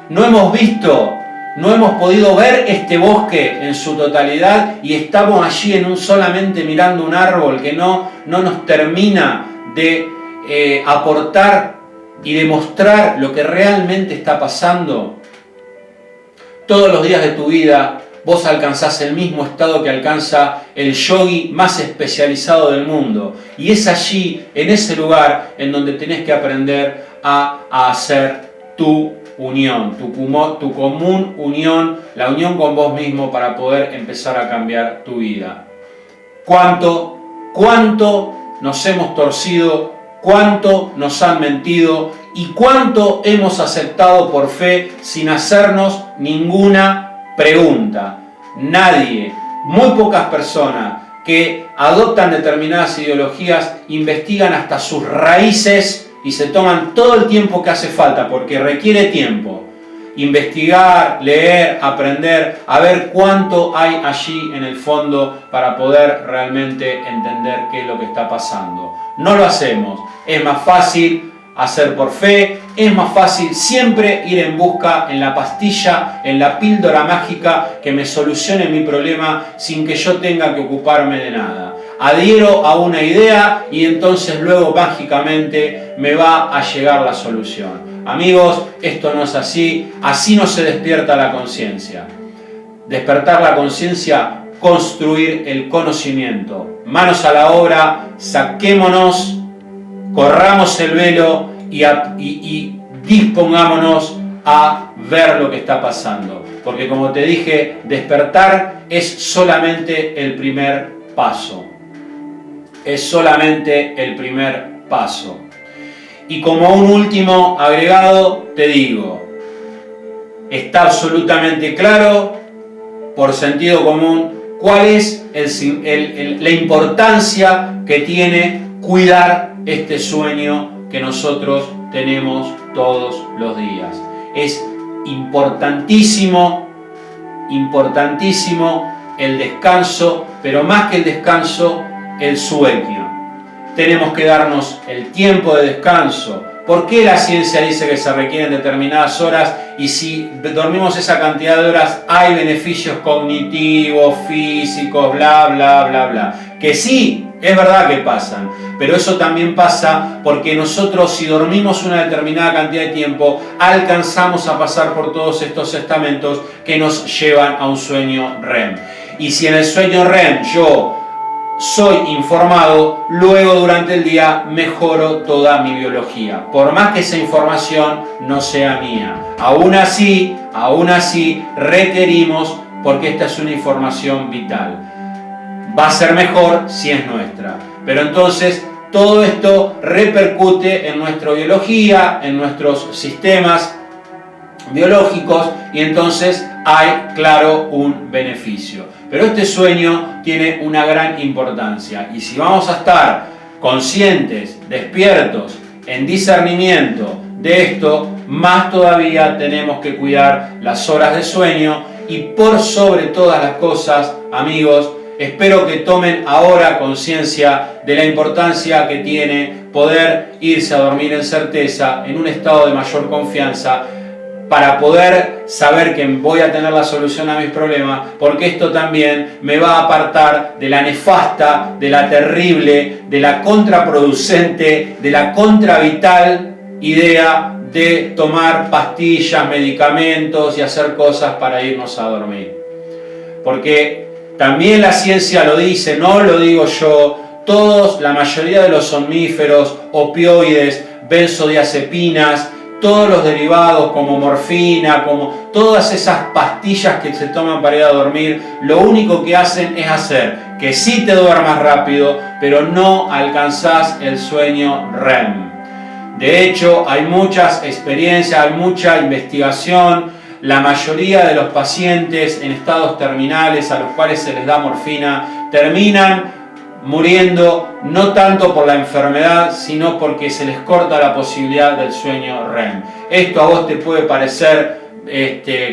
No hemos visto, no hemos podido ver este bosque en su totalidad y estamos allí solamente mirando un árbol que no nos termina de aportar y demostrar lo que realmente está pasando. Todos los días de tu vida vos alcanzás el mismo estado que alcanza el yogi más especializado del mundo. Y es allí, en ese lugar, en donde tenés que aprender a hacer tu unión, tu común unión, la unión con vos mismo para poder empezar a cambiar tu vida. ¿Cuánto nos hemos torcido? ¿Cuánto nos han mentido? ¿Y cuánto hemos aceptado por fe sin hacernos ninguna pregunta? Nadie, muy pocas personas que adoptan determinadas ideologías investigan hasta sus raíces y se toman todo el tiempo que hace falta, porque requiere tiempo. Investigar, leer, aprender, a ver cuánto hay allí en el fondo para poder realmente entender qué es lo que está pasando. No lo hacemos. Es más fácil hacer por fe, es más fácil siempre ir en busca en la pastilla, en la píldora mágica que me solucione mi problema sin que yo tenga que ocuparme de nada. Adhiero a una idea y entonces luego mágicamente me va a llegar la solución. Amigos, esto no es así, así no se despierta la conciencia. Despertar la conciencia, construir el conocimiento. Manos a la obra, saquémonos, corramos el velo y dispongámonos a ver lo que está pasando. Porque como te dije, despertar es solamente el primer paso. Es solamente el primer paso. Y como un último agregado, te digo, está absolutamente claro, por sentido común, cuál es la importancia que tiene cuidar este sueño que nosotros tenemos todos los días. Es importantísimo el descanso, pero más que el descanso, el sueño. Tenemos que darnos el tiempo de descanso. ¿Por qué la ciencia dice que se requieren determinadas horas y si dormimos esa cantidad de horas hay beneficios cognitivos, físicos, bla, bla, bla, bla? Que sí, es verdad que pasan, pero eso también pasa porque nosotros, si dormimos una determinada cantidad de tiempo, alcanzamos a pasar por todos estos estamentos que nos llevan a un sueño REM. Y si en el sueño REM yo soy informado, luego durante el día mejoro toda mi biología, por más que esa información no sea mía. Aún así requerimos, porque esta es una información vital. Va a ser mejor si es nuestra, pero entonces todo esto repercute en nuestra biología, en nuestros sistemas biológicos, y entonces hay, claro, un beneficio. Pero este sueño tiene una gran importancia, y si vamos a estar conscientes, despiertos, en discernimiento de esto, más todavía tenemos que cuidar las horas de sueño. Y por sobre todas las cosas, amigos, espero que tomen ahora conciencia de la importancia que tiene poder irse a dormir en certeza, en un estado de mayor confianza, para poder saber que voy a tener la solución a mis problemas, porque esto también me va a apartar de la nefasta, de la terrible, de la contraproducente, de la contravital idea de tomar pastillas, medicamentos y hacer cosas para irnos a dormir. Porque también la ciencia lo dice, no lo digo yo, la mayoría de los somníferos, opioides, benzodiazepinas, todos los derivados como morfina, como todas esas pastillas que se toman para ir a dormir, lo único que hacen es hacer que sí te duermas rápido, pero no alcanzás el sueño REM. De hecho, hay muchas experiencias, hay mucha investigación. La mayoría de los pacientes en estados terminales a los cuales se les da morfina terminan muriendo no tanto por la enfermedad, sino porque se les corta la posibilidad del sueño REM. Esto a vos te puede parecer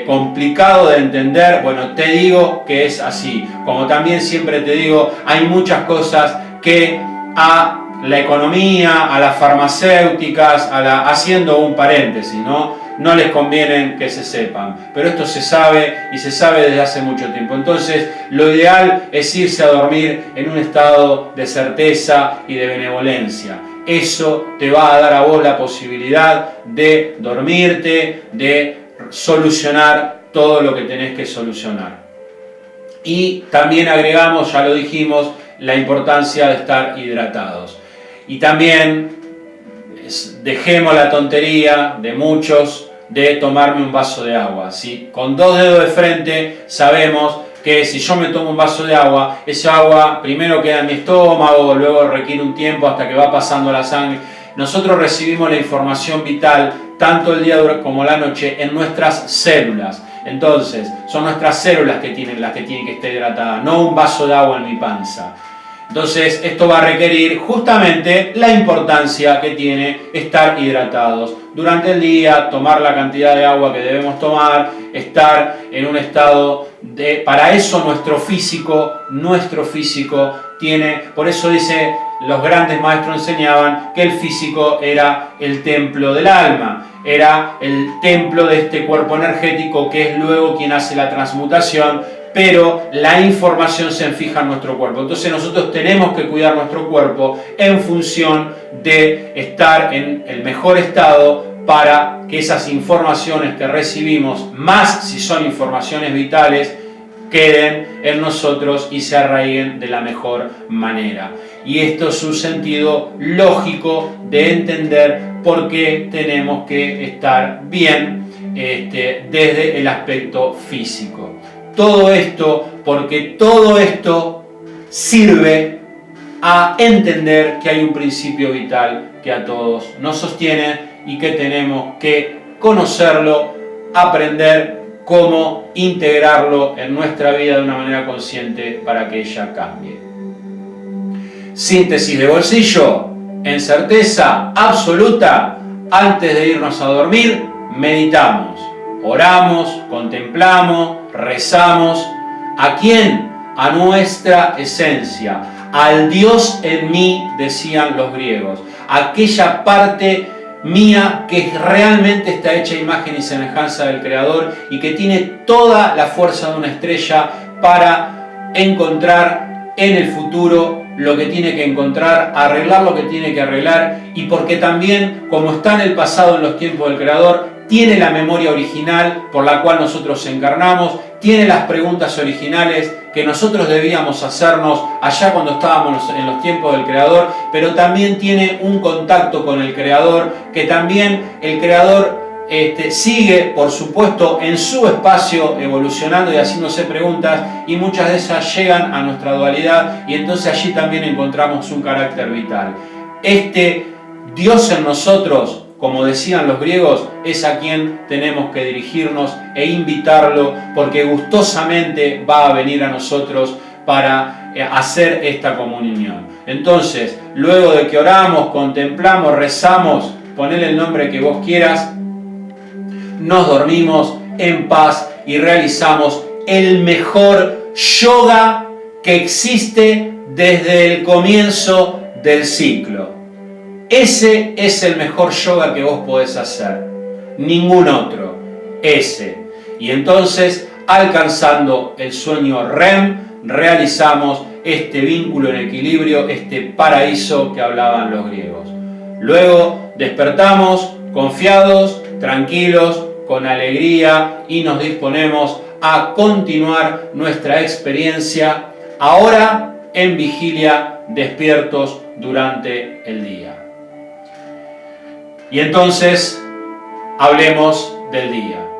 complicado de entender. Bueno, te digo que es así. Como también siempre te digo, hay muchas cosas que a la economía, a las farmacéuticas, haciendo un paréntesis, no les conviene que se sepan, pero esto se sabe y se sabe desde hace mucho tiempo. Entonces, lo ideal es irse a dormir en un estado de certeza y de benevolencia. Eso te va a dar a vos la posibilidad de dormirte, de solucionar todo lo que tenés que solucionar. Y también agregamos, ya lo dijimos, la importancia de estar hidratados. Y también dejemos la tontería de muchos de tomarme un vaso de agua. ¿Sí? Con 2 dedos de frente sabemos que si yo me tomo un vaso de agua, esa agua primero queda en mi estómago, luego requiere un tiempo hasta que va pasando la sangre. Nosotros recibimos la información vital tanto el día como la noche en nuestras células. Entonces, son nuestras células las que tienen que estar hidratadas, no un vaso de agua en mi panza. Entonces, esto va a requerir justamente la importancia que tiene estar hidratados durante el día, tomar la cantidad de agua que debemos tomar, estar en un estado de... Para eso nuestro físico tiene... Por eso dice, los grandes maestros enseñaban que el físico era el templo del alma, era el templo de este cuerpo energético que es luego quien hace la transmutación, pero la información se fija en nuestro cuerpo. Entonces nosotros tenemos que cuidar nuestro cuerpo en función de estar en el mejor estado para que esas informaciones que recibimos, más si son informaciones vitales, queden en nosotros y se arraiguen de la mejor manera. Y esto es un sentido lógico de entender por qué tenemos que estar bien desde el aspecto físico. Todo esto, porque todo esto sirve a entender que hay un principio vital que a todos nos sostiene y que tenemos que conocerlo, aprender cómo integrarlo en nuestra vida de una manera consciente para que ella cambie. Síntesis de bolsillo, en certeza absoluta, antes de irnos a dormir, meditamos. Oramos, contemplamos, rezamos. ¿A quién? A nuestra esencia, al Dios en mí, decían los griegos. Aquella parte mía que realmente está hecha a imagen y semejanza del Creador y que tiene toda la fuerza de una estrella para encontrar en el futuro lo que tiene que encontrar, arreglar lo que tiene que arreglar, y porque también, como está en el pasado en los tiempos del Creador, tiene la memoria original por la cual nosotros encarnamos, tiene las preguntas originales que nosotros debíamos hacernos allá cuando estábamos en los tiempos del Creador, pero también tiene un contacto con el Creador, que también el Creador sigue, por supuesto, en su espacio evolucionando y haciéndose preguntas, y muchas de esas llegan a nuestra dualidad, y entonces allí también encontramos un carácter vital. Este Dios en nosotros, como decían los griegos, es a quien tenemos que dirigirnos e invitarlo, porque gustosamente va a venir a nosotros para hacer esta comunión. Entonces, luego de que oramos, contemplamos, rezamos, ponele el nombre que vos quieras, nos dormimos en paz y realizamos el mejor yoga que existe desde el comienzo del ciclo. Ese es el mejor yoga que vos podés hacer, ningún otro, ese. Y entonces, alcanzando el sueño REM, realizamos este vínculo en equilibrio, este paraíso que hablaban los griegos. Luego despertamos confiados, tranquilos, con alegría y nos disponemos a continuar nuestra experiencia ahora en vigilia, despiertos durante el día. Y entonces hablemos del día.